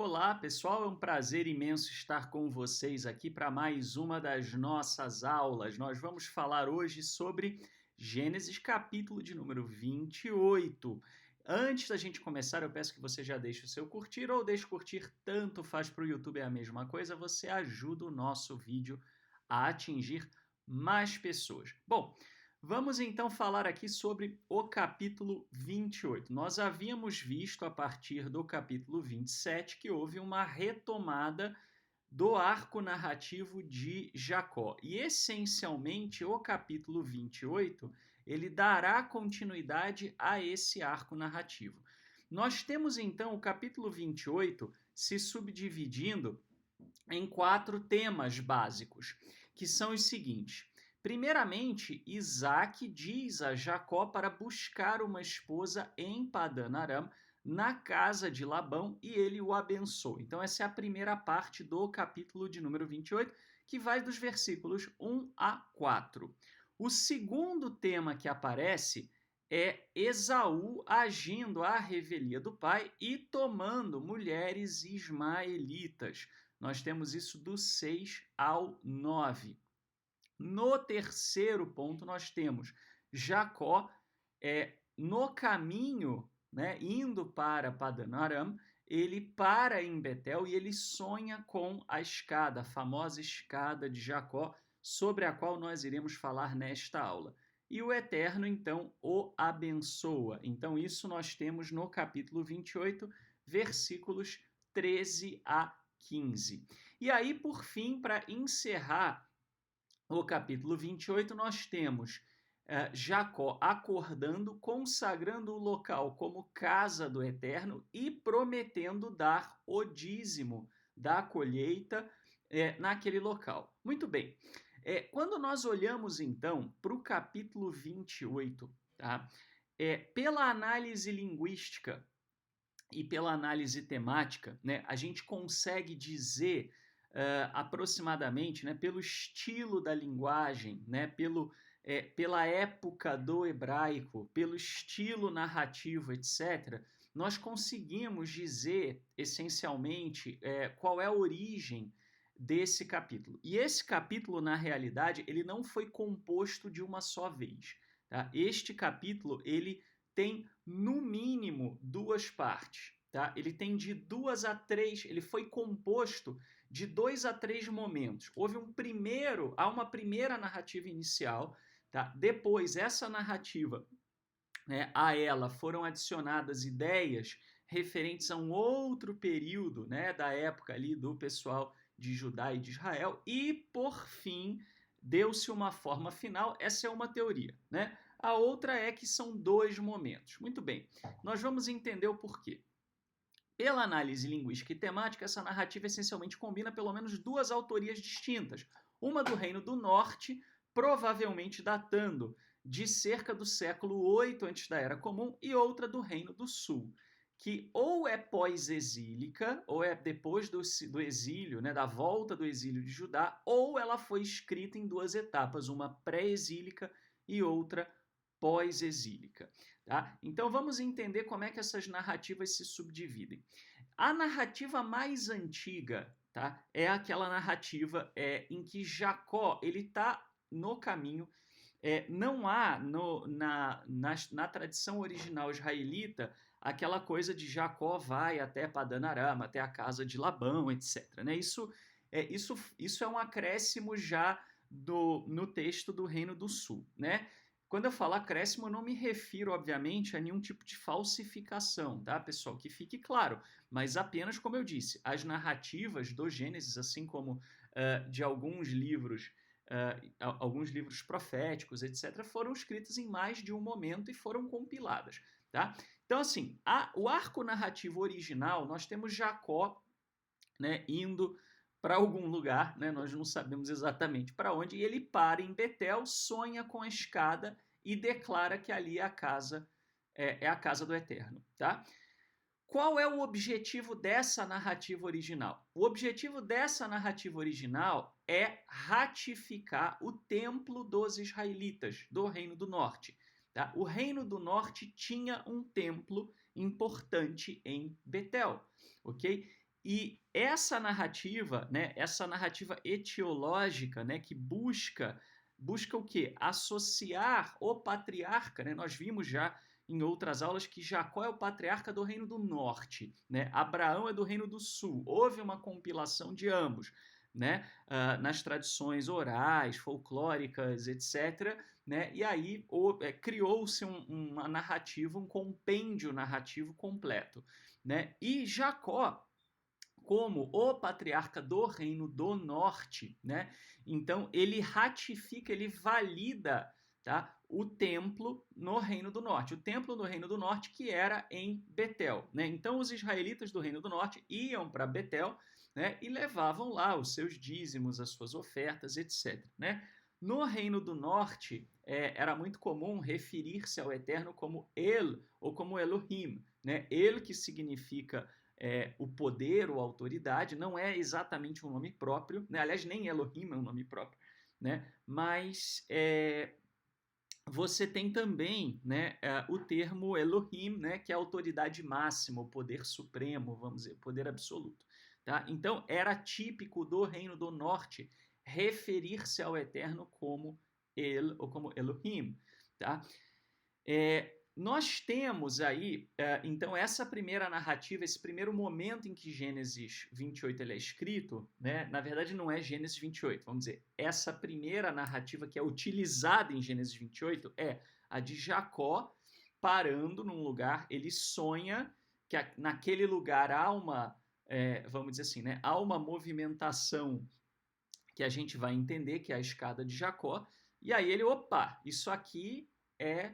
Olá, pessoal, é um prazer imenso estar com vocês aqui para mais uma das nossas aulas. Nós vamos falar hoje sobre Gênesis, capítulo de número 28. Antes da gente começar, eu peço que você já deixe o seu curtir ou deixe curtir, tanto faz para o YouTube, é a mesma coisa, você ajuda o nosso vídeo a atingir mais pessoas. Bom, vamos então falar aqui sobre o capítulo 28. Nós havíamos visto a partir do capítulo 27 que houve uma retomada do arco narrativo de Jacó. E essencialmente o capítulo 28, ele dará continuidade a esse arco narrativo. Nós temos então o capítulo 28 se subdividindo em 4 temas básicos, que são os seguintes. Primeiramente, Isaac diz a Jacó para buscar uma esposa em Padã Aram, na casa de Labão, e ele o abençoa. Então essa é a primeira parte do capítulo de número 28, que vai dos versículos 1 a 4. O segundo tema que aparece é Esaú agindo à revelia do pai e tomando mulheres ismaelitas. Nós temos isso do 6 ao 9. No terceiro ponto, nós temos Jacó no caminho, indo para Padã Aram, ele para em Betel e ele sonha com a escada, a famosa escada de Jacó, sobre a qual nós iremos falar nesta aula. E o Eterno, então, o abençoa. Então, isso nós temos no capítulo 28, versículos 13 a 15. E aí, por fim, para encerrar o capítulo 28, nós temos Jacó acordando, consagrando o local como casa do Eterno e prometendo dar o dízimo da colheita naquele local. Muito bem. Quando nós olhamos, então, para o capítulo 28, tá? Pela análise linguística e pela análise temática, né, a gente consegue dizer aproximadamente, né, pelo estilo da linguagem, né, pela época do hebraico, pelo estilo narrativo, etc., nós conseguimos dizer, essencialmente, qual é a origem desse capítulo. E esse capítulo, na realidade, ele não foi composto de uma só vez. Tá? Este capítulo, ele tem, no mínimo, 2 partes. Tá? Ele tem de 2 a 3, ele foi composto de 2 a 3 momentos. Há uma primeira narrativa inicial, tá? Depois, essa narrativa, a ela foram adicionadas ideias referentes a um outro período, da época ali do pessoal de Judá e de Israel, e, por fim, deu-se uma forma final. Essa é uma teoria, né? A outra é que são 2 momentos. Muito bem, nós vamos entender o porquê. Pela análise linguística e temática, essa narrativa essencialmente combina pelo menos 2 autorias distintas. Uma do Reino do Norte, provavelmente datando de cerca do século 8 antes da Era Comum, e outra do Reino do Sul, que ou é pós-exílica, ou é depois do exílio, da volta do exílio de Judá, ou ela foi escrita em 2 etapas, uma pré-exílica e outra pós-exílica. Tá? Então vamos entender como é que essas narrativas se subdividem. A narrativa mais antiga, tá, é aquela narrativa em que Jacó está no caminho. Não há na tradição original israelita aquela coisa de Jacó vai até Padã Aram, até a casa de Labão, etc. Né? Isso é um acréscimo já no texto do Reino do Sul. Né? Quando eu falo acréscimo, eu não me refiro, obviamente, a nenhum tipo de falsificação, tá, pessoal? Que fique claro, mas apenas, como eu disse, as narrativas do Gênesis, assim como de alguns livros proféticos, etc., foram escritas em mais de um momento e foram compiladas, tá? Então, assim, o arco narrativo original, nós temos Jacó, indo para algum lugar, nós não sabemos exatamente para onde, e ele para em Betel, sonha com a escada e declara que ali é a casa do Eterno. Tá? Qual é o objetivo dessa narrativa original? O objetivo dessa narrativa original é ratificar o templo dos israelitas, do Reino do Norte. Tá? O Reino do Norte tinha um templo importante em Betel, ok? E essa narrativa, né, essa narrativa etiológica, né, que busca o quê? Associar o patriarca, né? Nós vimos já em outras aulas que Jacó é o patriarca do Reino do Norte, né? Abraão é do Reino do Sul. Houve uma compilação de ambos, né? Nas tradições orais, folclóricas, etc., né? E aí criou-se uma narrativa, um compêndio narrativo completo, né? E Jacó, como o patriarca do Reino do Norte, né? Então ele ratifica, ele valida, tá, o templo no Reino do Norte. O templo no Reino do Norte que era em Betel, né? Então os israelitas do Reino do Norte iam para Betel, né, e levavam lá os seus dízimos, as suas ofertas, etc., né? No Reino do Norte, era muito comum referir-se ao Eterno como El ou como Elohim, né? El, que significa o poder ou autoridade, não é exatamente um nome próprio, né? Aliás, nem Elohim é um nome próprio, né? Mas você tem também, né, o termo Elohim, né, que é a autoridade máxima, o poder supremo, vamos dizer, o poder absoluto. Tá? Então, era típico do Reino do Norte referir-se ao Eterno como El ou como Elohim. Tá? Nós temos aí, então, essa primeira narrativa, esse primeiro momento em que Gênesis 28 ele é escrito, né? Na verdade, não é Gênesis 28, vamos dizer, essa primeira narrativa que é utilizada em Gênesis 28 é a de Jacó parando num lugar, ele sonha que naquele lugar há uma, vamos dizer assim, né? Há uma movimentação que a gente vai entender, que é a escada de Jacó, e aí ele, opa, isso aqui é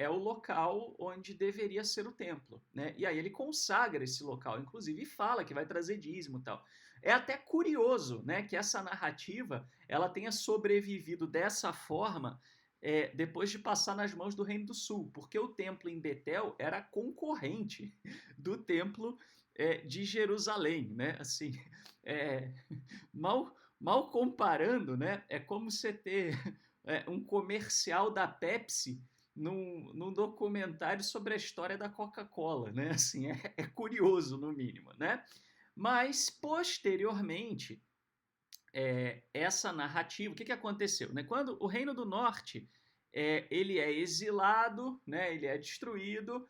o local onde deveria ser o templo, né? E aí ele consagra esse local, inclusive, e fala que vai trazer dízimo e tal. É até curioso, né, que essa narrativa ela tenha sobrevivido dessa forma depois de passar nas mãos do Reino do Sul, porque o templo em Betel era concorrente do templo de Jerusalém, né? Assim, mal comparando, né? É como você ter um comercial da Pepsi num documentário sobre a história da Coca-Cola, né? Assim, é curioso, no mínimo, né? Mas, posteriormente, essa narrativa, o que aconteceu? Né? Quando o Reino do Norte ele é exilado, né? Ele é destruído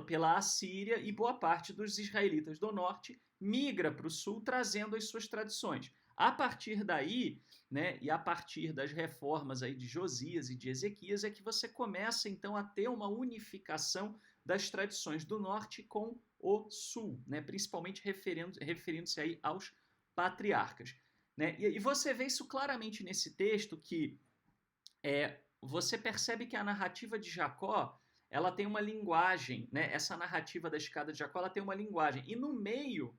pela Assíria e boa parte dos israelitas do Norte migra para o Sul trazendo as suas tradições. A partir daí, né, e a partir das reformas aí de Josias e de Ezequias, é que você começa então a ter uma unificação das tradições do Norte com o Sul, né, principalmente referindo-se aí aos patriarcas. Né? E você vê isso claramente nesse texto que você percebe que a narrativa de Jacó ela tem uma linguagem, né? Essa narrativa da escada de Jacó ela tem uma linguagem. E no meio,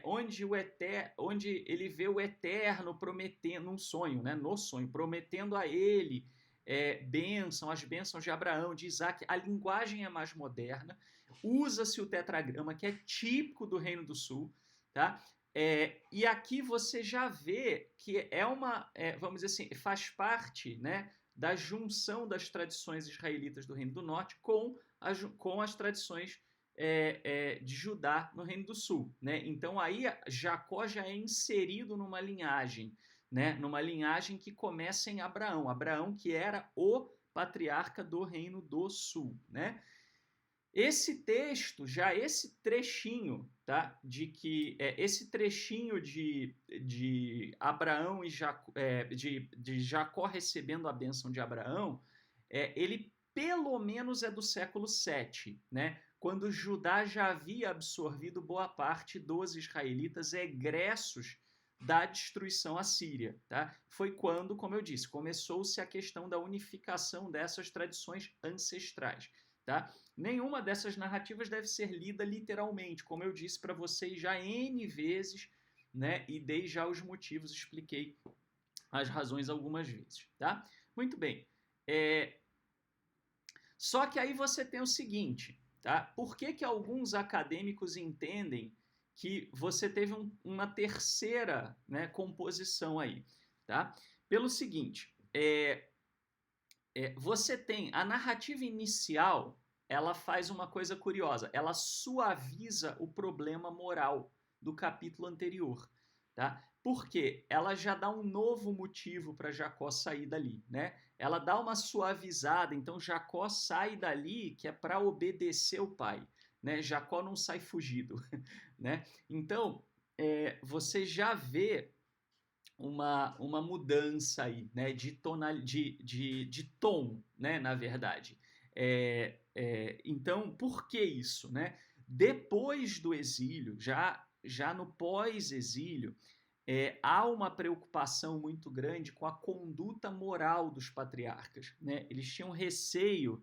onde ele vê o Eterno prometendo um sonho, né? No sonho, prometendo a ele as bênçãos de Abraão, de Isaac, a linguagem é mais moderna, usa-se o tetragrama, que é típico do Reino do Sul, tá? E aqui você já vê que vamos dizer assim, faz parte, né, da junção das tradições israelitas do Reino do Norte com as tradições de Judá no Reino do Sul, né? Então aí Jacó já é inserido numa linhagem, né? Numa linhagem que começa em Abraão, que era o patriarca do Reino do Sul, né? Esse texto, já esse trechinho, tá? Esse trechinho de Abraão e Jacó, de Jacó recebendo a bênção de Abraão, ele pelo menos é do século 7, né? Quando Judá já havia absorvido boa parte dos israelitas egressos da destruição assíria, tá? Foi quando, como eu disse, começou-se a questão da unificação dessas tradições ancestrais, tá? Nenhuma dessas narrativas deve ser lida literalmente, como eu disse para vocês já N vezes, né? E dei já os motivos, expliquei as razões algumas vezes, tá? Muito bem. Só que aí você tem o seguinte, tá? Por que alguns acadêmicos entendem que você teve uma terceira, né, composição aí, tá? Pelo seguinte, você tem a narrativa inicial, ela faz uma coisa curiosa, ela suaviza o problema moral do capítulo anterior, tá? Porque ela já dá um novo motivo para Jacó sair dali, né? Ela dá uma suavizada, então Jacó sai dali que é para obedecer o pai, né? Jacó não sai fugido, né? Então, você já vê uma mudança aí, né, de tom, né, na verdade. Então, por que isso, né? Depois do exílio, já no pós-exílio, há uma preocupação muito grande com a conduta moral dos patriarcas, né? Eles tinham receio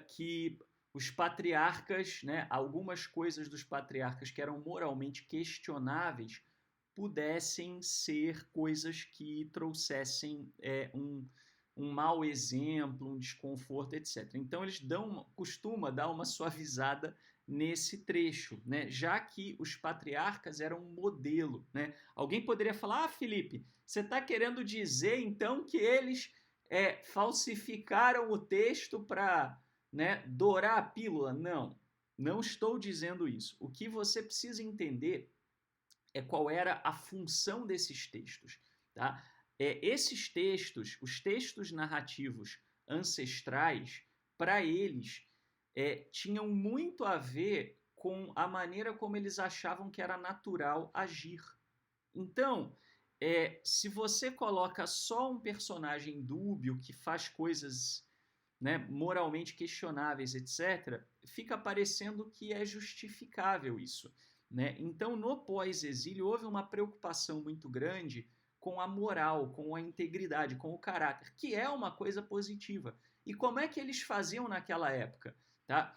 que os patriarcas, né, algumas coisas dos patriarcas que eram moralmente questionáveis, pudessem ser coisas que trouxessem um mau exemplo, um desconforto, etc. Então eles costuma dar uma suavizada nesse trecho, né? Já que os patriarcas eram um modelo, né? Alguém poderia falar, Felipe, você está querendo dizer então que eles falsificaram o texto para, né, dourar a pílula? Não, não estou dizendo isso. O que você precisa entender qual era a função desses textos. Tá? Esses textos, os textos narrativos ancestrais, para eles, tinham muito a ver com a maneira como eles achavam que era natural agir. Então, se você coloca só um personagem dúbio que faz coisas, né, moralmente questionáveis, etc., fica parecendo que é justificável isso. Né? Então, no pós-exílio, houve uma preocupação muito grande com a moral, com a integridade, com o caráter, que é uma coisa positiva. E como é que eles faziam naquela época? Tá?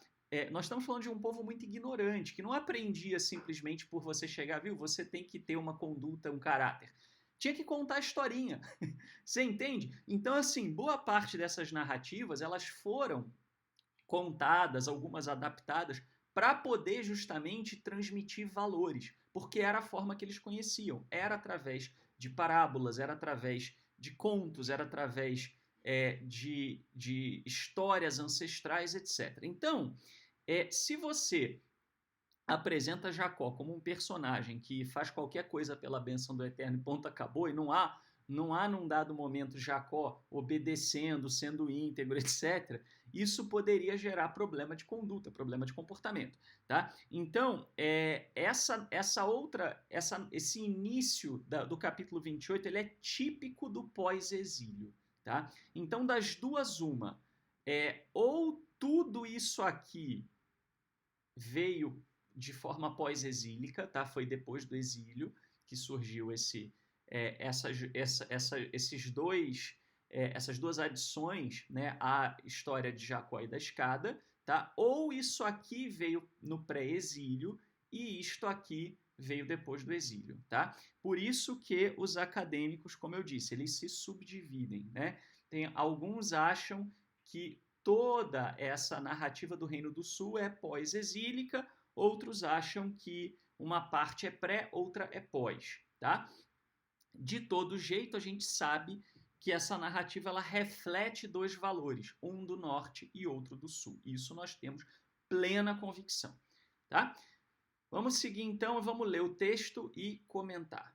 Nós estamos falando de um povo muito ignorante, que não aprendia simplesmente por você chegar, viu? Você tem que ter uma conduta, um caráter. Tinha que contar a historinha. Você entende? Então, assim, boa parte dessas narrativas, elas foram contadas, algumas adaptadas, para poder justamente transmitir valores, porque era a forma que eles conheciam. Era através de parábolas, era através de contos, era através de histórias ancestrais, etc. Então, se você apresenta Jacó como um personagem que faz qualquer coisa pela bênção do Eterno e ponto, acabou, e não há num dado momento Jacó obedecendo, sendo íntegro, etc., isso poderia gerar problema de conduta, problema de comportamento. Tá? Então, esse início do capítulo 28, ele é típico do pós-exílio. Tá? Então, das duas, uma, ou tudo isso aqui veio de forma pós-exílica, tá? Foi depois do exílio que surgiu essas duas adições, né, à história de Jacó e da escada, tá? Ou isso aqui veio no pré-exílio e isto aqui veio depois do exílio, tá? Por isso que os acadêmicos, como eu disse, eles se subdividem, né? Alguns acham que toda essa narrativa do Reino do Sul é pós-exílica, outros acham que uma parte é pré, outra é pós, tá? De todo jeito, a gente sabe que essa narrativa ela reflete dois valores, um do norte e outro do sul. Isso nós temos plena convicção, tá? Vamos seguir então e vamos ler o texto e comentar.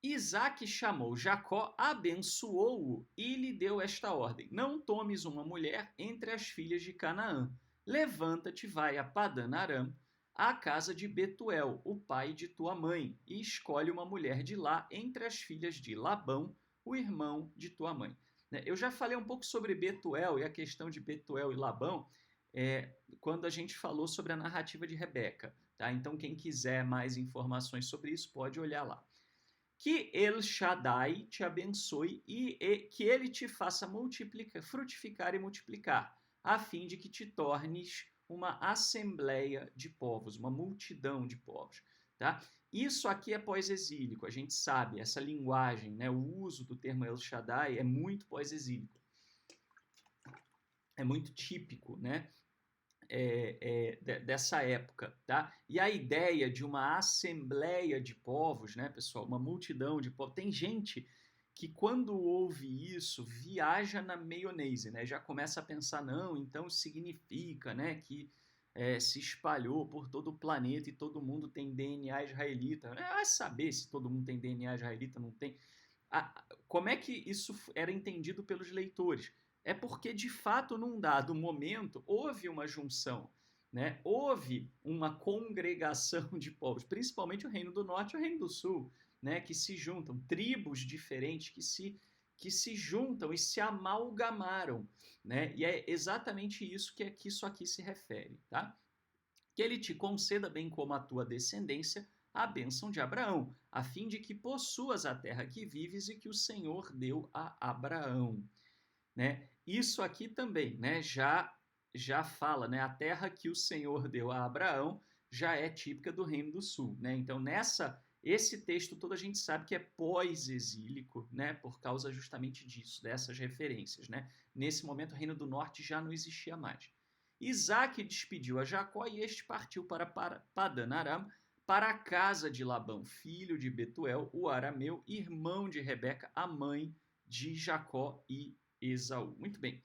Isaac chamou Jacó, abençoou-o e lhe deu esta ordem: não tomes uma mulher entre as filhas de Canaã. Levanta-te, vai a Padã Aram, à casa de Betuel, o pai de tua mãe, e escolhe uma mulher de lá entre as filhas de Labão, o irmão de tua mãe. Eu já falei um pouco sobre Betuel e a questão de Betuel e Labão quando a gente falou sobre a narrativa de Rebeca. Tá? Então, quem quiser mais informações sobre isso, pode olhar lá. Que El Shaddai te abençoe e que ele te faça frutificar e multiplicar, a fim de que te tornes uma assembleia de povos, uma multidão de povos. Tá? Isso aqui é pós-exílico, a gente sabe, essa linguagem, né, o uso do termo El Shaddai é muito pós-exílico. É muito típico, né? Dessa época, tá? E a ideia de uma assembleia de povos, né, pessoal, uma multidão de povos, tem gente que quando ouve isso, viaja na maionese, né? Já começa a pensar, não, então significa, né, que se espalhou por todo o planeta e todo mundo tem DNA israelita. Vai saber se todo mundo tem DNA israelita, não tem. Como é que isso era entendido pelos leitores? É porque, de fato, num dado momento, houve uma junção, né? Houve uma congregação de povos, principalmente o Reino do Norte e o Reino do Sul, né? Que se juntam, tribos diferentes que se juntam e se amalgamaram, né? E é exatamente isso que isso aqui se refere, tá? Que ele te conceda, bem como a tua descendência, a bênção de Abraão, a fim de que possuas a terra que vives e que o Senhor deu a Abraão, né? Isso aqui também, né? Já fala, né? A terra que o Senhor deu a Abraão já é típica do Reino do Sul, né? Então esse texto todo a gente sabe que é pós-exílico, né? Por causa justamente disso, dessas referências, né? Nesse momento o Reino do Norte já não existia mais. Isaac despediu a Jacó e este partiu para Padan Aram, para a casa de Labão, filho de Betuel, o arameu, irmão de Rebeca, a mãe de Jacó e Esaú. Muito bem.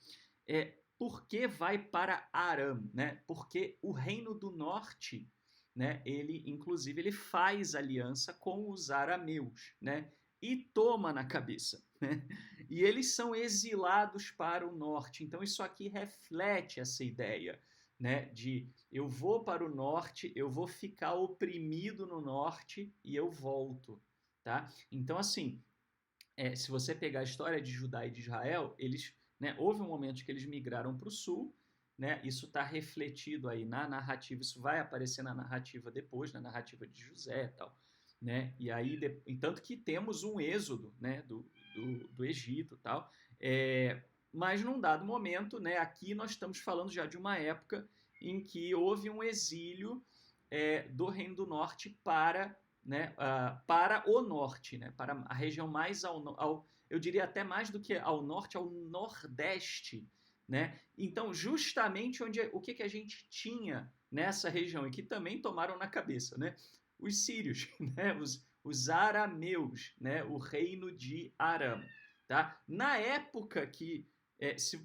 Por que vai para Aram? Né? Porque o reino do norte, né, ele faz aliança com os arameus, né? E toma na cabeça, né? E eles são exilados para o norte. Então isso aqui reflete essa ideia, né, de eu vou para o norte, eu vou ficar oprimido no norte e eu volto, tá? Então assim, se você pegar a história de Judá e de Israel, eles, né, houve um momento que eles migraram para o sul, né? Isso está refletido aí na narrativa, isso vai aparecer na narrativa depois, na narrativa de José e tal, né? E aí, tanto que temos um êxodo, né, do Egito e tal, mas num dado momento, né, aqui nós estamos falando já de uma época em que houve um exílio do Reino do Norte né, para o norte, né, para a região mais eu diria até mais do que ao norte, ao nordeste, né? Então, justamente o que a gente tinha nessa região e que também tomaram na cabeça, né? Os sírios, né? Os arameus, né? O reino de Aram, tá? Na época que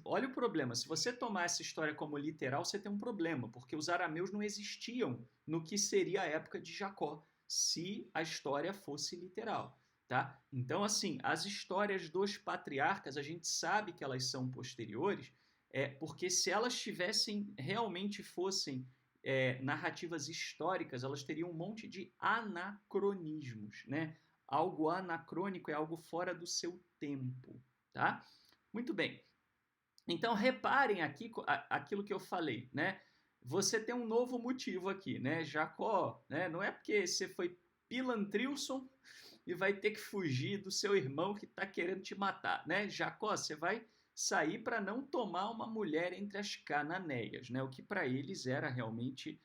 olha o problema, se você tomar essa história como literal, você tem um problema, porque os arameus não existiam no que seria a época de Jacó, se a história fosse literal, tá? Então, assim, as histórias dos patriarcas, a gente sabe que elas são posteriores, porque se elas realmente fossem narrativas históricas, elas teriam um monte de anacronismos, né? Algo anacrônico é algo fora do seu tempo, tá? Muito bem. Então, reparem aqui aquilo que eu falei, né? Você tem um novo motivo aqui, né? Jacó, né? Não é porque você foi pilantrilson e vai ter que fugir do seu irmão que está querendo te matar, né? Jacó, você vai sair para não tomar uma mulher entre as cananeias, né? O que para eles era realmente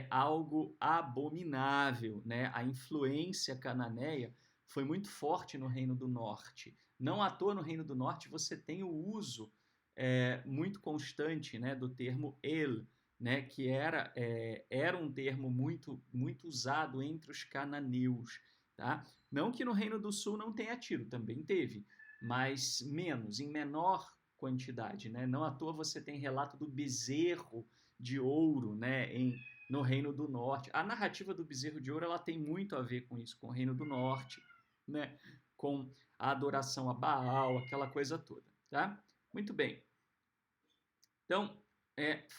algo abominável, né? A influência cananeia foi muito forte no Reino do Norte. Não à toa no Reino do Norte você tem o uso muito constante, né, do termo el, né, que era um termo muito, muito usado entre os cananeus. Tá? Não que no Reino do Sul não tenha tido, também teve, mas menos, em menor quantidade. Né? Não à toa você tem relato do bezerro de ouro, né, no Reino do Norte. A narrativa do bezerro de ouro ela tem muito a ver com isso, com o Reino do Norte, né, com a adoração a Baal, aquela coisa toda. Tá? Muito bem. Então,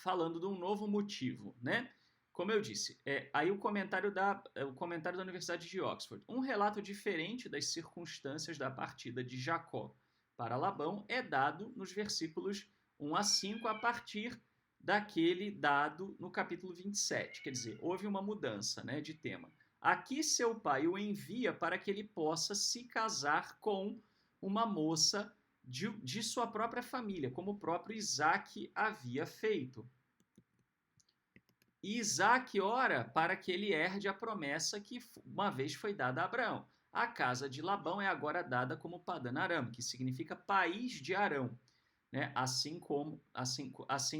falando de um novo motivo, né? Como eu disse, aí o comentário da Universidade de Oxford. Um relato diferente das circunstâncias da partida de Jacó para Labão é dado nos versículos 1 a 5 a partir daquele dado no capítulo 27. Quer dizer, houve uma mudança, né, de tema. Aqui seu pai o envia para que ele possa se casar com uma moça de sua própria família, como o próprio Isaac havia feito. E Isaac ora para que ele herde a promessa que uma vez foi dada a Abraão. A casa de Labão é agora dada como Padan Aram, que significa país de Arão. Né? Assim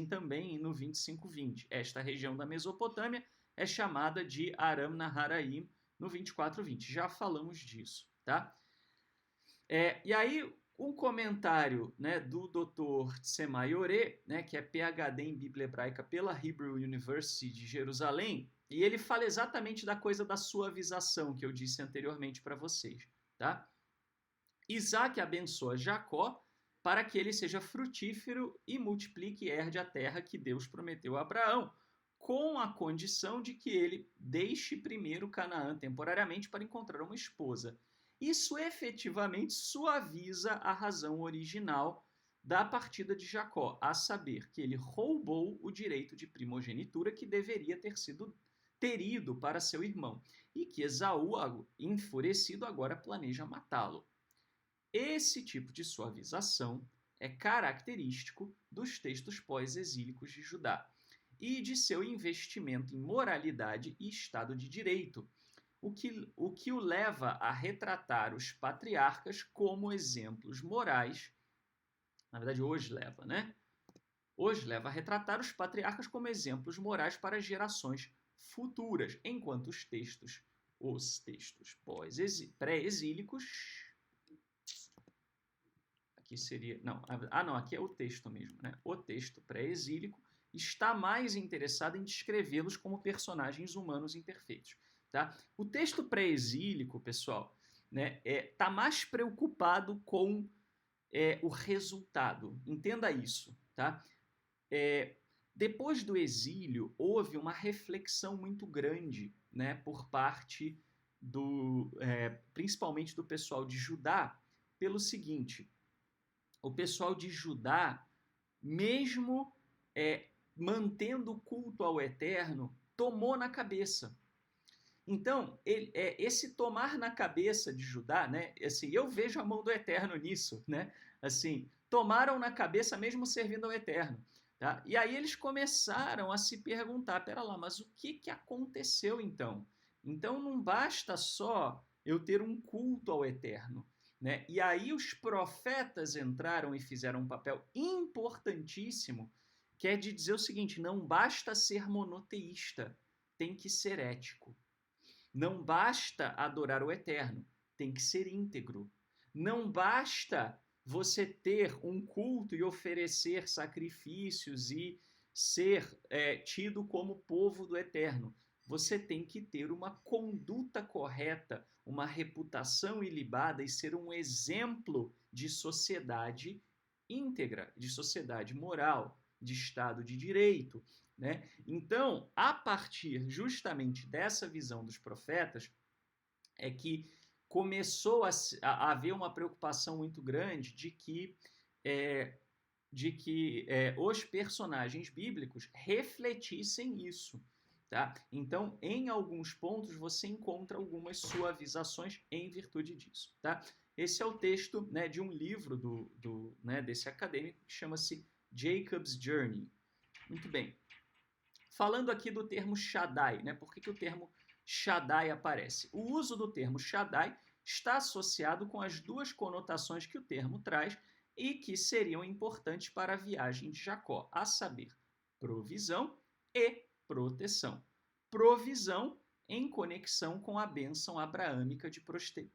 também no 25:20. Esta região da Mesopotâmia é chamada de Aram Naharaim no 24:20. Já falamos disso, tá? E aí, um comentário, né, do Dr. Tsemayore, né, que é PhD em Bíblia Hebraica pela Hebrew University de Jerusalém, e ele fala exatamente da coisa da suavização que eu disse anteriormente para vocês, tá? Isaac abençoa Jacó para que ele seja frutífero e multiplique e herde a terra que Deus prometeu a Abraão, com a condição de que ele deixe primeiro Canaã temporariamente para encontrar uma esposa. Isso efetivamente suaviza a razão original da partida de Jacó, a saber que ele roubou o direito de primogenitura que deveria ter ido para seu irmão, e que Esaú, enfurecido, agora planeja matá-lo. Esse tipo de suavização é característico dos textos pós-exílicos de Judá e de seu investimento em moralidade e Estado de Direito, o que o leva a retratar os patriarcas como exemplos morais. Na verdade, hoje leva, né? Hoje leva a retratar os patriarcas como exemplos morais para gerações futuras, enquanto os textos pré-exílicos, aqui seria, não, aqui é o texto mesmo, né? O texto pré-exílico está mais interessado em descrevê-los como personagens humanos imperfeitos, tá? O texto pré-exílico, pessoal, né, tá mais preocupado com o resultado. Entenda isso, tá? Depois do exílio, houve uma reflexão muito grande, né, por parte principalmente do pessoal de Judá, pelo seguinte: o pessoal de Judá, mesmo mantendo o culto ao Eterno, tomou na cabeça. Então, esse tomar na cabeça de Judá, né, assim, eu vejo a mão do Eterno nisso, né? Assim, tomaram na cabeça mesmo servindo ao Eterno. Tá? E aí eles começaram a se perguntar, pera lá, mas o que aconteceu então? Então não basta só eu ter um culto ao Eterno. Né? E aí os profetas entraram e fizeram um papel importantíssimo, que é de dizer o seguinte: não basta ser monoteísta, tem que ser ético. Não basta adorar o Eterno, tem que ser íntegro. Não basta você ter um culto e oferecer sacrifícios e ser tido como povo do Eterno. Você tem que ter uma conduta correta, uma reputação ilibada e ser um exemplo de sociedade íntegra, de sociedade moral, de Estado de Direito. Né? Então, a partir justamente dessa visão dos profetas, é que começou a haver uma preocupação muito grande de que os personagens bíblicos refletissem isso. Tá? Então, em alguns pontos, você encontra algumas suavizações em virtude disso. Tá? Esse é o texto, né, de um livro desse acadêmico que chama-se Jacob's Journey. Muito bem. Falando aqui do termo Shaddai, né? Por que o termo Shaddai aparece? O uso do termo Shaddai está associado com as duas conotações que o termo traz e que seriam importantes para a viagem de Jacó, a saber, provisão e proteção. Provisão em conexão com a bênção abraâmica de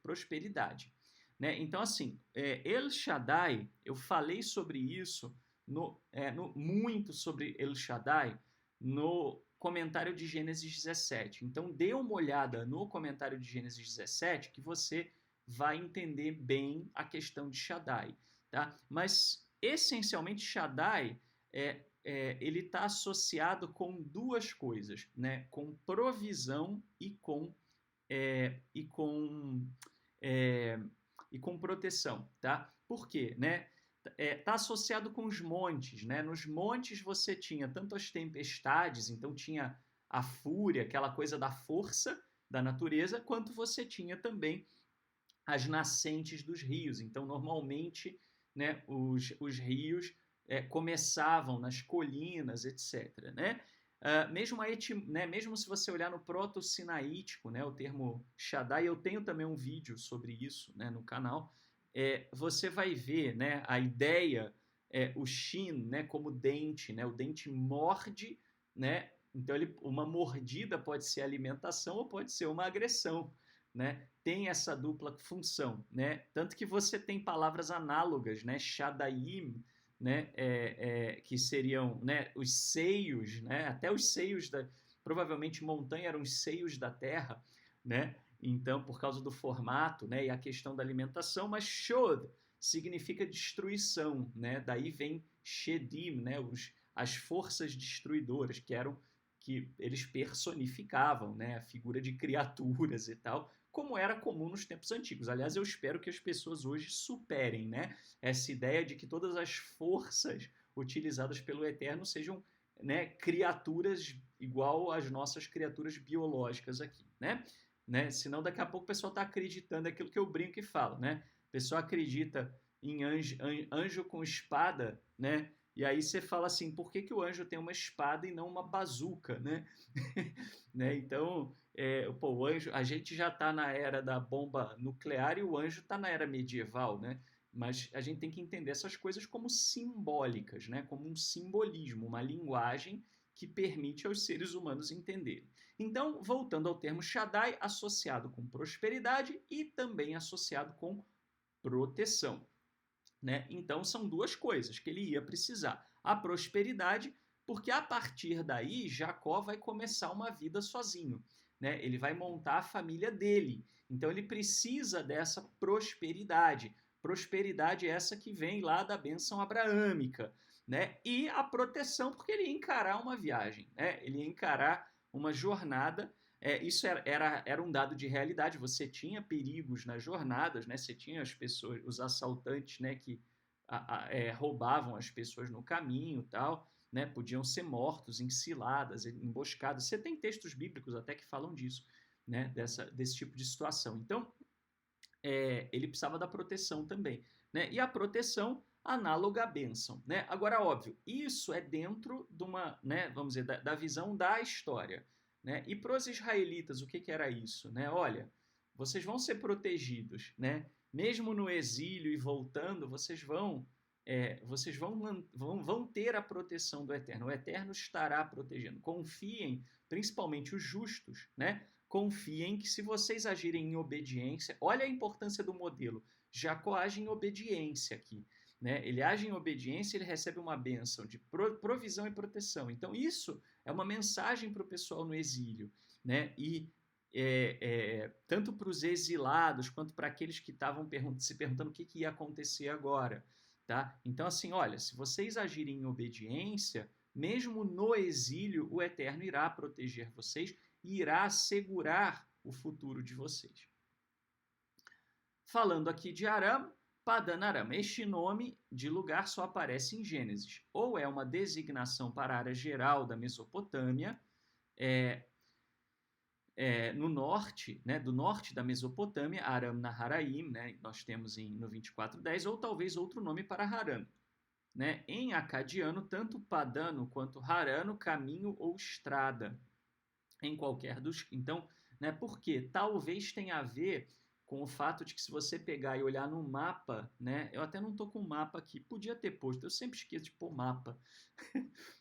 prosperidade. Né? Então, assim, El Shaddai, eu falei sobre isso, muito sobre El Shaddai, no comentário de Gênesis 17. Então, dê uma olhada no comentário de Gênesis 17 que você vai entender bem a questão de Shaddai. Tá? Mas, essencialmente, Shaddai ele está associado com duas coisas, né? Com provisão e com proteção. Tá? Por quê? Né? Está associado com os montes, né? Nos montes você tinha tanto as tempestades, então tinha a fúria, aquela coisa da força da natureza, quanto você tinha também as nascentes dos rios. Então, normalmente, né, os rios começavam nas colinas, etc. Né? Mesmo se você olhar no proto-sinaítico, né, o termo Shaddai, eu tenho também um vídeo sobre isso, né, no canal, você vai ver, né, a ideia, o shin, né, como dente, né, o dente morde, né, então uma mordida pode ser alimentação ou pode ser uma agressão. né, tem essa dupla função, né? Tanto que você tem palavras análogas, né? Shadaim, né? Que seriam, né, os seios, né? Até os seios da... Provavelmente montanha eram os seios da terra, né? Então, por causa do formato, né? E a questão da alimentação, mas Shod significa destruição, né? Daí vem Shedim, né? As forças destruidoras, que eles personificavam, né? A figura de criaturas e tal, como era comum nos tempos antigos. Aliás, eu espero que as pessoas hoje superem, né, essa ideia de que todas as forças utilizadas pelo Eterno sejam, né, criaturas igual às nossas criaturas biológicas aqui, né? Senão daqui a pouco o pessoal está acreditando aquilo que eu brinco e falo, né? O pessoal acredita em anjo com espada, né? E aí você fala assim, por que o anjo tem uma espada e não uma bazuca, né? Né? Então, pô, o anjo, a gente já está na era da bomba nuclear e o anjo está na era medieval, né? Mas a gente tem que entender essas coisas como simbólicas, né? Como um simbolismo, uma linguagem que permite aos seres humanos entenderem. Então, voltando ao termo Shaddai, associado com prosperidade e também associado com proteção, né? Então, são duas coisas que ele ia precisar. A prosperidade, porque a partir daí Jacó vai começar uma vida sozinho, né? Ele vai montar a família dele. Então ele precisa dessa prosperidade. Prosperidade essa que vem lá da bênção abraâmica, né? E a proteção, porque ele ia encarar uma viagem, né? Ele ia encarar uma jornada. Isso era um dado de realidade. Você tinha perigos nas jornadas, né? Você tinha as pessoas, os assaltantes, né? Que roubavam as pessoas no caminho, tal, né? Podiam ser mortos em ciladas, emboscadas. Você tem textos bíblicos até que falam disso, né? Desse tipo de situação. Então, ele precisava da proteção também, né? E a proteção análoga à bênção, né? Agora, óbvio, isso é dentro de uma, né? Vamos dizer, da visão da história, né? E para os israelitas, o que era isso, né? Olha, vocês vão ser protegidos, né? Mesmo no exílio e voltando, vocês vão ter a proteção do Eterno. O Eterno estará protegendo. Confiem, principalmente os justos, né? Confiem que se vocês agirem em obediência, olha a importância do modelo. Jacó age em obediência aqui, né? Ele age em obediência, ele recebe uma bênção de provisão e proteção. Então isso é uma mensagem para o pessoal no exílio, né? E tanto para os exilados quanto para aqueles que estavam se perguntando o que ia acontecer agora, tá? Então assim, olha, se vocês agirem em obediência, mesmo no exílio, o Eterno irá proteger vocês e irá assegurar o futuro de vocês. Falando aqui de Aram, Padan Aram. Este nome de lugar só aparece em Gênesis. Ou é uma designação para a área geral da Mesopotâmia, no norte, né, do norte da Mesopotâmia, Aram Naharaim, né, nós temos no 24:10, ou talvez outro nome para Haran. Né? Em acadiano, tanto Padano quanto Harano, caminho ou estrada. Em qualquer dos... Então, né, por quê? Talvez tenha a ver com o fato de que se você pegar e olhar no mapa, né, eu até não estou com o mapa aqui, podia ter posto, eu sempre esqueço de pôr mapa,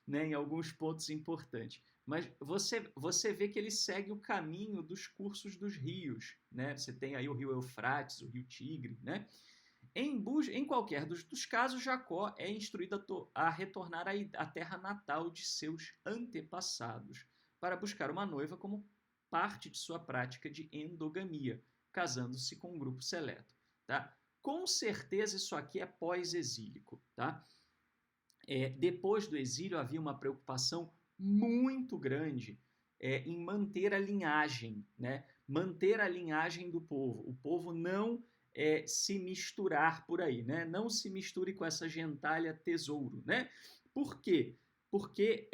né, em alguns pontos importantes, mas você vê que ele segue o caminho dos cursos dos rios, né? Você tem aí o rio Eufrates, o rio Tigre, né? Em qualquer dos casos, Jacó é instruído a retornar à terra natal de seus antepassados para buscar uma noiva como parte de sua prática de endogamia, casando-se com um grupo seleto. Tá? Com certeza isso aqui é pós-exílico. Tá? Depois do exílio havia uma preocupação muito grande em manter a linhagem, né? Manter a linhagem do povo. O povo não se misturar por aí, né? Não se misture com essa gentalha tesouro, né? Por quê? Porque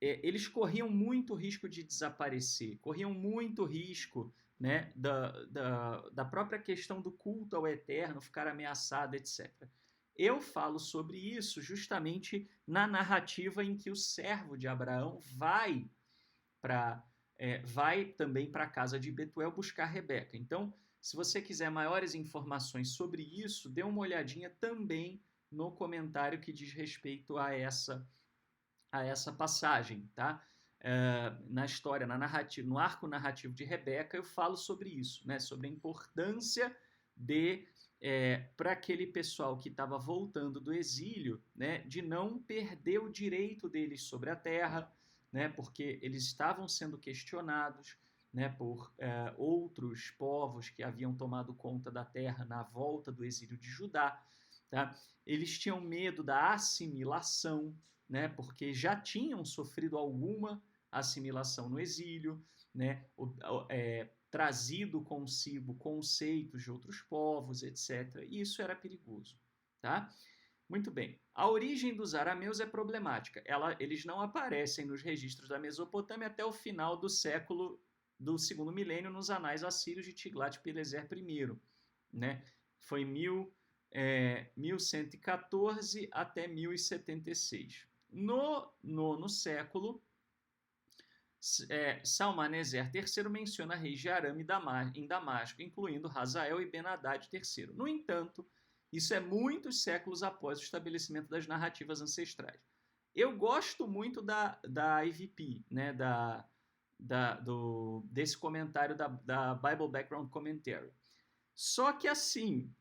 eles corriam muito risco de desaparecer, corriam muito risco, né, da própria questão do culto ao Eterno ficar ameaçada, etc. Eu falo sobre isso justamente na narrativa em que o servo de Abraão vai também para a casa de Betuel buscar Rebeca. Então, se você quiser maiores informações sobre isso, dê uma olhadinha também no comentário que diz respeito a essa passagem, tá? na história, na narrativa, no arco narrativo de Rebeca, eu falo sobre isso, né? Sobre a importância de para aquele pessoal que estava voltando do exílio, né, de não perder o direito deles sobre a terra, né, porque eles estavam sendo questionados, né, por outros povos que haviam tomado conta da terra na volta do exílio de Judá. Tá? Eles tinham medo da assimilação, né, porque já tinham sofrido alguma assimilação no exílio, né, trazido consigo conceitos de outros povos, etc. E isso era perigoso. Tá? Muito bem. A origem dos arameus é problemática. Eles não aparecem nos registros da Mesopotâmia até o final do segundo milênio nos anais assírios de Tiglat-Pileser I. Né? Foi 1114 até 1076. No nono século, Salmaneser III menciona reis de Aram em Damasco, incluindo Hazael e Ben-Hadad III. No entanto, isso é muitos séculos após o estabelecimento das narrativas ancestrais. Eu gosto muito da IVP, né, desse comentário da Bible Background Commentary. Só que assim,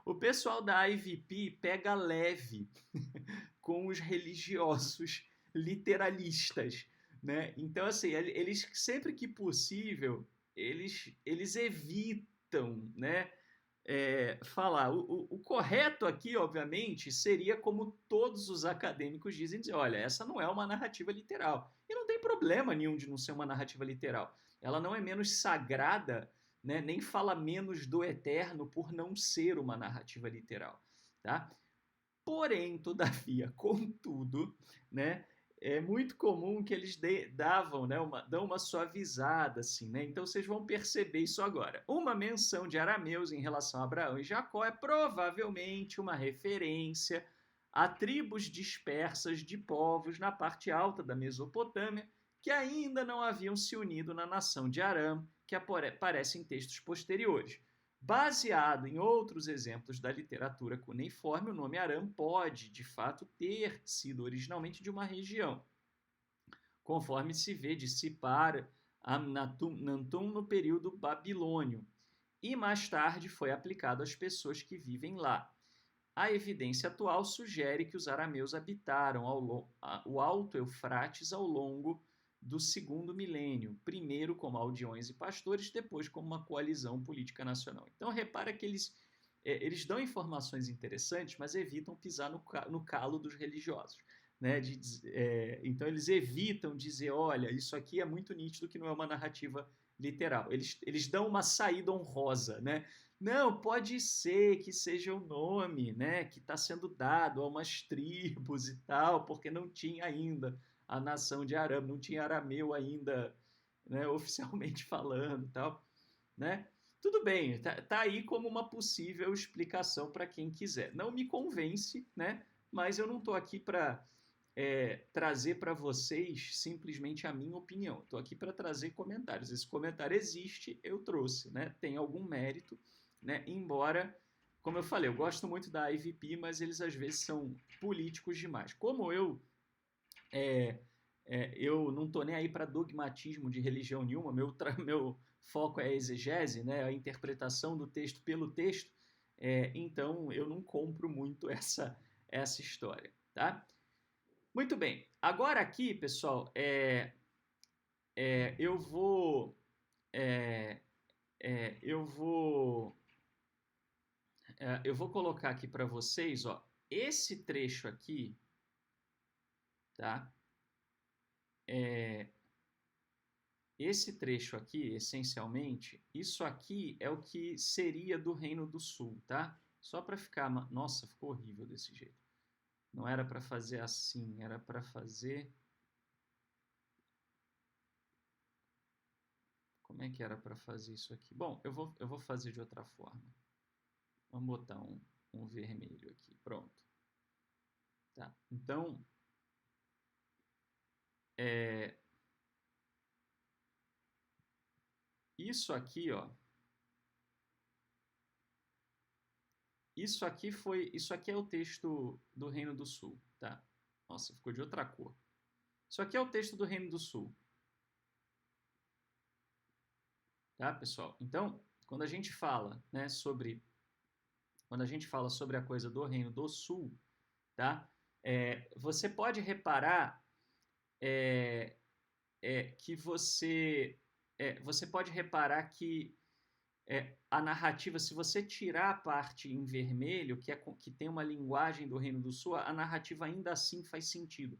o pessoal da IVP pega leve com os religiosos literalistas, né? Então, assim, eles sempre que possível, eles evitam, né, falar. O correto aqui, obviamente, seria como todos os acadêmicos dizem, dizer, olha, essa não é uma narrativa literal. E não tem problema nenhum de não ser uma narrativa literal. Ela não é menos sagrada, né, nem fala menos do eterno por não ser uma narrativa literal. Tá? Porém, todavia, contudo, né, é muito comum que eles dão uma suavizada, assim, né? Então vocês vão perceber isso agora. Uma menção de arameus em relação a Abraão e Jacó é provavelmente uma referência a tribos dispersas de povos na parte alta da Mesopotâmia que ainda não haviam se unido na nação de Aram, que aparece em textos posteriores. Baseado em outros exemplos da literatura cuneiforme, o nome Aram pode, de fato, ter sido originalmente de uma região, conforme se vê de Sipar a Nantum no período babilônio, e mais tarde foi aplicado às pessoas que vivem lá. A evidência atual sugere que os arameus habitaram o Alto Eufrates ao longo do segundo milênio, primeiro como aldeões e pastores, depois como uma coalizão política nacional. Então repara que eles dão informações interessantes, mas evitam pisar no calo dos religiosos. Né? Então eles evitam dizer, olha, isso aqui é muito nítido que não é uma narrativa literal. Eles dão uma saída honrosa, né? Não, pode ser que seja o nome, né, que está sendo dado a umas tribos e tal, porque não tinha ainda a nação de Aram, não tinha arameu ainda, né, oficialmente falando e tal, né? Tudo bem, tá aí como uma possível explicação para quem quiser. Não me convence, né? Mas eu não estou aqui para trazer para vocês simplesmente a minha opinião. Estou aqui para trazer comentários. Esse comentário existe, eu trouxe, né? Tem algum mérito, né? Embora, como eu falei, eu gosto muito da IVP, mas eles às vezes são políticos demais. Como eu não estou nem aí para dogmatismo de religião nenhuma, meu foco é a exegese, né? A interpretação do texto pelo texto, então eu não compro muito essa história, tá? Muito bem. Agora aqui, pessoal, eu vou é, eu vou eu vou colocar aqui para vocês, ó, esse trecho aqui, tá? Esse trecho aqui, essencialmente, isso aqui é o que seria do Reino do Sul, tá? Só para ficar, nossa, ficou horrível desse jeito. Não era para fazer assim, era para fazer. Como é que era para fazer isso aqui? Bom, eu vou fazer de outra forma. Vamos botar um vermelho aqui. Pronto. Tá. Então, isso aqui, ó. Isso aqui é o texto do Reino do Sul, tá? Nossa, ficou de outra cor. Isso aqui é o texto do Reino do Sul. Tá, pessoal? Então, quando a gente fala, né, quando a gente fala sobre a coisa do Reino do Sul, tá? Você pode reparar é, que você pode reparar que a narrativa, se você tirar a parte em vermelho, que tem uma linguagem do Reino do Sul, a narrativa ainda assim faz sentido,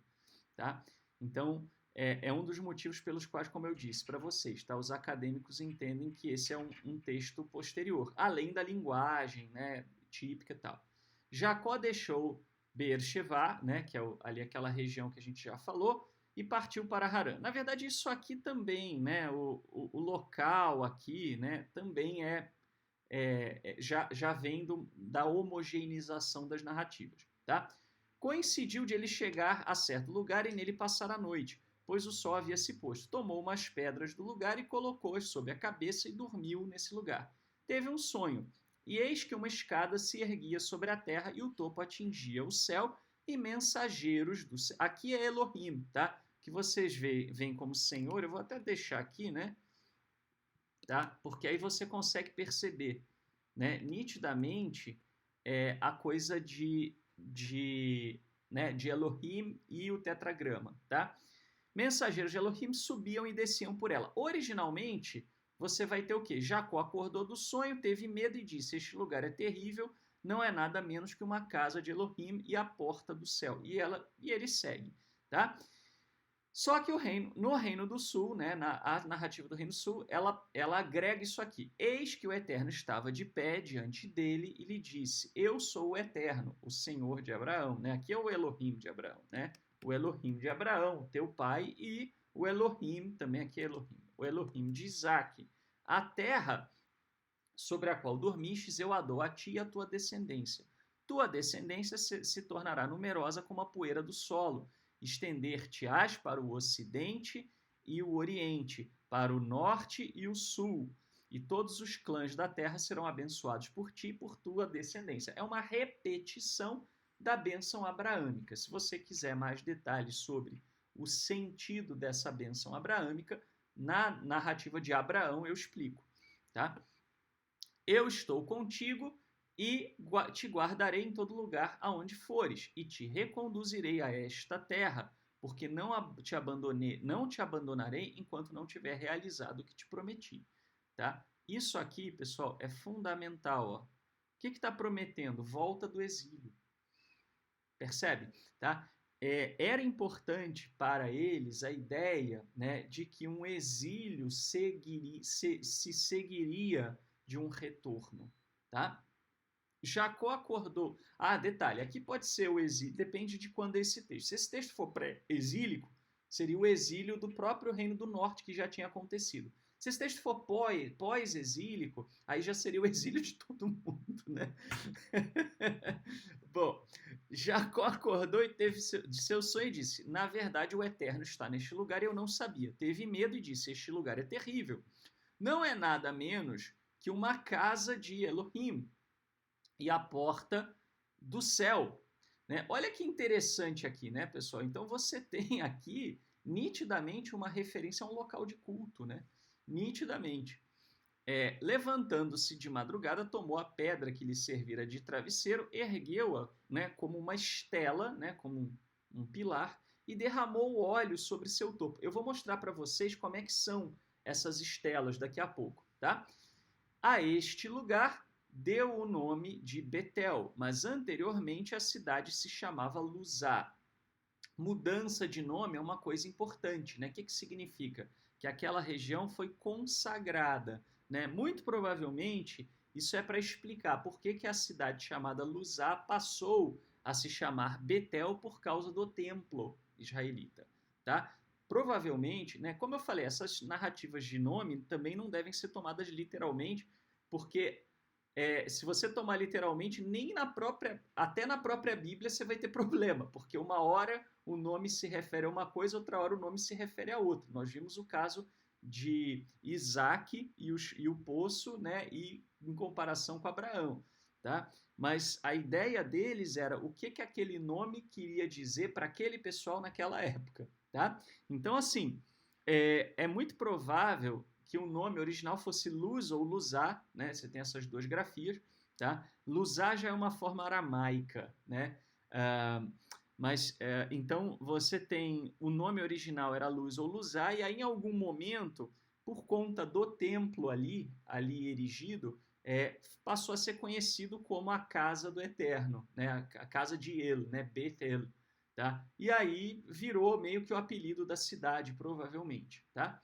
tá? Então, é um dos motivos pelos quais, como eu disse para vocês, tá? Os acadêmicos entendem que esse é um texto posterior, além da linguagem, né, típica e tal. Jacó deixou Beersheba, né, que é ali aquela região que a gente já falou, e partiu para Harã. Na verdade, isso aqui também, né, o local aqui, né, também já vem da homogeneização das narrativas, tá? Coincidiu de ele chegar a certo lugar e nele passar a noite, pois o sol havia se posto. Tomou umas pedras do lugar e colocou-as sob a cabeça e dormiu nesse lugar. Teve um sonho, e eis que uma escada se erguia sobre a terra e o topo atingia o céu e mensageiros do céu. Aqui é Elohim, tá? Que vocês veem como Senhor, eu vou até deixar aqui, né? Tá? Porque aí você consegue perceber, né, nitidamente a coisa né, de Elohim e o tetragrama, tá? Mensageiros de Elohim subiam e desciam por ela. Originalmente, você vai ter o quê? Jacó acordou do sonho, teve medo e disse: este lugar é terrível, não é nada menos que uma casa de Elohim e a porta do céu. E ele segue, tá? Só que no Reino do Sul, né, a narrativa do Reino do Sul, ela agrega isso aqui. Eis que o Eterno estava de pé diante dele e lhe disse: eu sou o Eterno, o Senhor de Abraão. Né? Aqui é o Elohim de Abraão, né? O Elohim de Abraão, teu pai, e o Elohim, também aqui é Elohim, o Elohim de Isaac. A terra sobre a qual dormistes eu a dou a ti e a tua descendência. Tua descendência se tornará numerosa como a poeira do solo. Estender-te-ás para o ocidente e o oriente, para o norte e o sul. E todos os clãs da terra serão abençoados por ti e por tua descendência. É uma repetição da bênção abraâmica. Se você quiser mais detalhes sobre o sentido dessa bênção abraâmica, na narrativa de Abraão eu explico, tá? Eu estou contigo e te guardarei em todo lugar aonde fores, e te reconduzirei a esta terra, porque não te abandonarei enquanto não tiver realizado o que te prometi. Tá? Isso aqui, pessoal, é fundamental. Ó. O que está prometendo? Volta do exílio. Percebe? Tá? Era importante para eles a ideia, né, de que um exílio se seguiria de um retorno, tá? Jacó acordou. Ah, detalhe, aqui pode ser o exílio, depende de quando é esse texto. Se esse texto for pré-exílico, seria o exílio do próprio Reino do Norte que já tinha acontecido. Se esse texto for pós-exílico, aí já seria o exílio de todo mundo, né? Bom, Jacó acordou e teve de seu sonho e disse: na verdade, o Eterno está neste lugar e eu não sabia. Teve medo e disse: este lugar é terrível. Não é nada menos que uma casa de Elohim e a porta do céu. Né? Olha que interessante aqui, né, pessoal? Então você tem aqui nitidamente uma referência a um local de culto, né? Nitidamente. Levantando-se de madrugada, tomou a pedra que lhe servira de travesseiro, ergueu-a, né, como uma estela, né, como um pilar, e derramou óleo sobre seu topo. Eu vou mostrar para vocês como é que são essas estelas daqui a pouco, tá? A este lugar deu o nome de Betel, mas anteriormente a cidade se chamava Luzá. Mudança de nome é uma coisa importante, né? O que significa? Que aquela região foi consagrada, né? Muito provavelmente isso é para explicar por que a cidade chamada Luzá passou a se chamar Betel por causa do templo israelita, tá? Provavelmente, né, como eu falei, essas narrativas de nome também não devem ser tomadas literalmente, porque se você tomar literalmente, até na própria Bíblia você vai ter problema, porque uma hora o nome se refere a uma coisa, outra hora o nome se refere a outra. Nós vimos o caso de Isaac e o poço, né, e em comparação com Abraão. Tá? Mas a ideia deles era o que aquele nome queria dizer para aquele pessoal naquela época. tá? Então, assim, é muito provável que o nome original fosse Luz ou Luzá, né? Você tem essas duas grafias, tá? Luzá já é uma forma aramaica, né? Então você tem o nome original era Luz ou Luzá, e aí em algum momento, por conta do templo ali erigido, passou a ser conhecido como a Casa do Eterno, né? A Casa de El, né? Bethel, tá? E aí virou meio que o apelido da cidade, provavelmente, tá?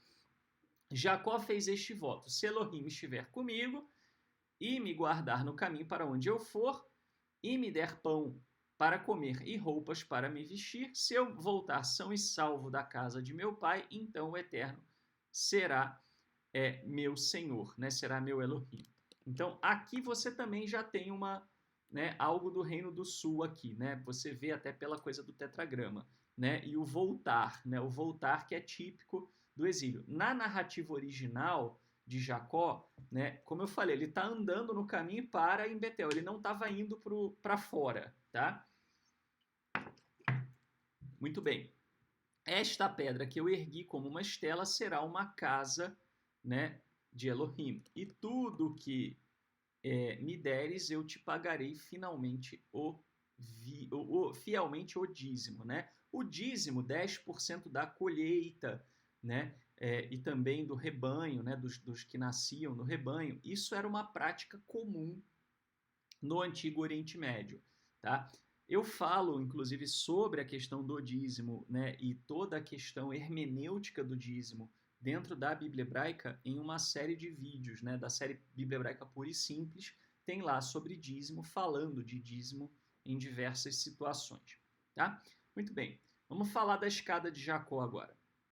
Jacó fez este voto: se Elohim estiver comigo e me guardar no caminho para onde eu for, e me der pão para comer e roupas para me vestir, se eu voltar são e salvo da casa de meu pai, então o Eterno será meu Senhor, né? Será meu Elohim. Então aqui você também já tem algo do Reino do Sul aqui, né? Você vê até pela coisa do tetragrama, né? E o voltar, né? O voltar que é típico do exílio. Na narrativa original de Jacó, né? Como eu falei, ele está andando no caminho para em Betel. Ele não estava indo para fora, tá? Muito bem. Esta pedra que eu ergui como uma estela será uma casa, né, de Elohim. E tudo que me deres, eu te pagarei fielmente o dízimo, né? O dízimo, 10% da colheita, né? E também do rebanho, né? Dos que nasciam no rebanho. Isso era uma prática comum no Antigo Oriente Médio, tá? Eu falo, inclusive, sobre a questão do dízimo, né? E toda a questão hermenêutica do dízimo dentro da Bíblia Hebraica em uma série de vídeos, né? Da série Bíblia Hebraica Pura e Simples, tem lá sobre dízimo, falando de dízimo em diversas situações, tá? Muito bem, vamos falar da escada de Jacó agora.